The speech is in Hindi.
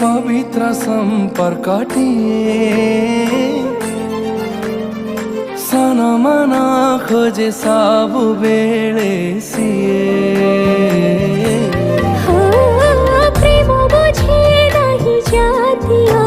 पवित्र संपर्कटिए सन मन खोजे सबु बेले सिए प्रेम बुझे नहीं जातिया